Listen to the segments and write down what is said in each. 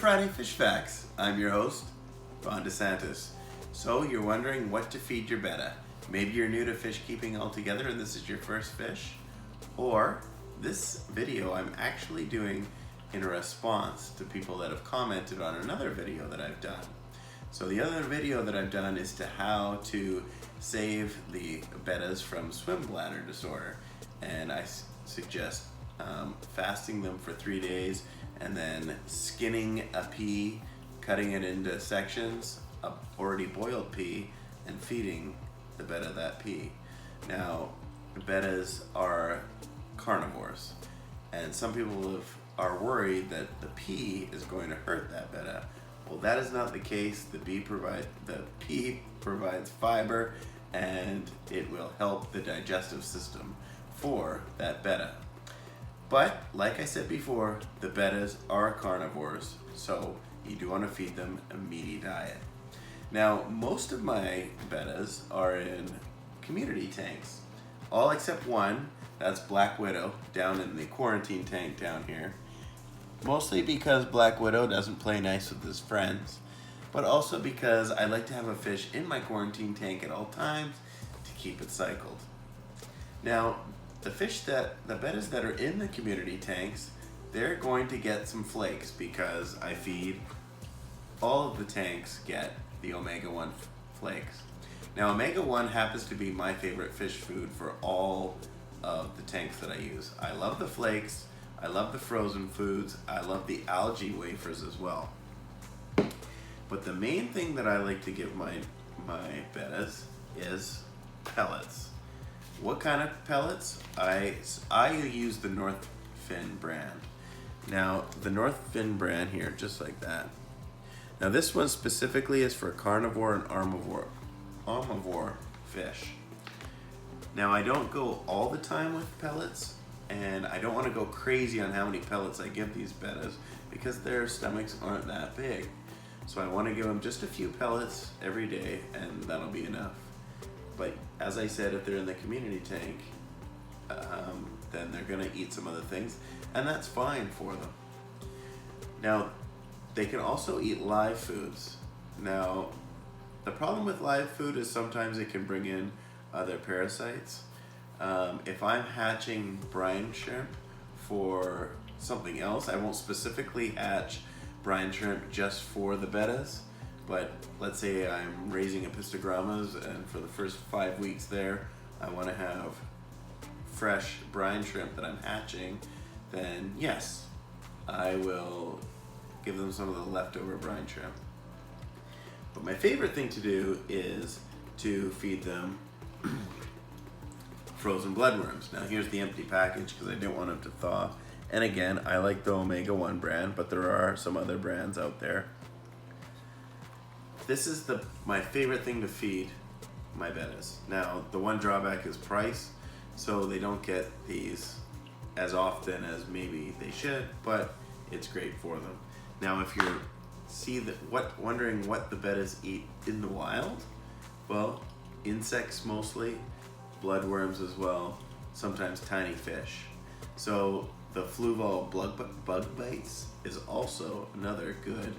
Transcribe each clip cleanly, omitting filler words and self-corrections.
Friday Fish Facts. I'm your host, Ron DeSantis. So you're wondering what to feed your betta. Maybe you're new to fish keeping altogether and this is your first fish. Or this video I'm actually doing in response to people that have commented on another video that I've done. So the other video that I've done is to how to save the bettas from swim bladder disorder. And I suggest fasting them for 3 days and then skinning a pea, cutting it into sections, a already boiled pea, and feeding the betta that pea. Now, bettas are carnivores, and some people are worried that the pea is going to hurt that betta. Well, that is not the case. The pea provides fiber, and it will help the digestive system for that betta. But, like I said before, the bettas are carnivores, so you do want to feed them a meaty diet. Now, most of my bettas are in community tanks, all except one, that's Black Widow, down in the quarantine tank down here. Mostly because Black Widow doesn't play nice with his friends, but also because I like to have a fish in my quarantine tank at all times to keep it cycled. Now, the bettas that are in the community tanks, they're going to get some flakes because I feed all of the tanks get the omega-1 flakes. Now, omega-1 happens to be my favorite fish food for all of the tanks that I use. I love the flakes, I love the frozen foods, I love the algae wafers as well. But the main thing that I like to give my bettas is pellets. What kind of pellets? I use the Northfin brand. Now, the Northfin brand here, just like that. Now, this one specifically is for carnivore and omnivore fish. Now, I don't go all the time with pellets, and I don't want to go crazy on how many pellets I give these bettas because their stomachs aren't that big. So I want to give them just a few pellets every day, and that'll be enough. But as I said, if they're in the community tank, then they're gonna eat some other things, and that's fine for them. Now, they can also eat live foods. Now, the problem with live food is sometimes it can bring in other parasites. If I'm hatching brine shrimp for something else, I won't specifically hatch brine shrimp just for the bettas. But let's say I'm raising epistogrammas and for the first 5 weeks there, I want to have fresh brine shrimp that I'm hatching, then yes, I will give them some of the leftover brine shrimp. But my favorite thing to do is to feed them frozen bloodworms. Now here's the empty package because I didn't want them to thaw. And again, I like the omega-1 brand, but there are some other brands out there. This is my favorite thing to feed my bettas. Now, the one drawback is price, so they don't get these as often as maybe they should, but it's great for them. Now, if you're wondering what the bettas eat in the wild, well, insects mostly, bloodworms as well, sometimes tiny fish. So the fluval bug bites is also another good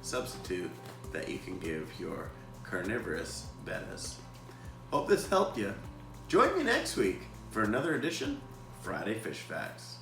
substitute that you can give your carnivorous bettas. Hope this helped you. Join me next week for another edition of Friday Fish Facts.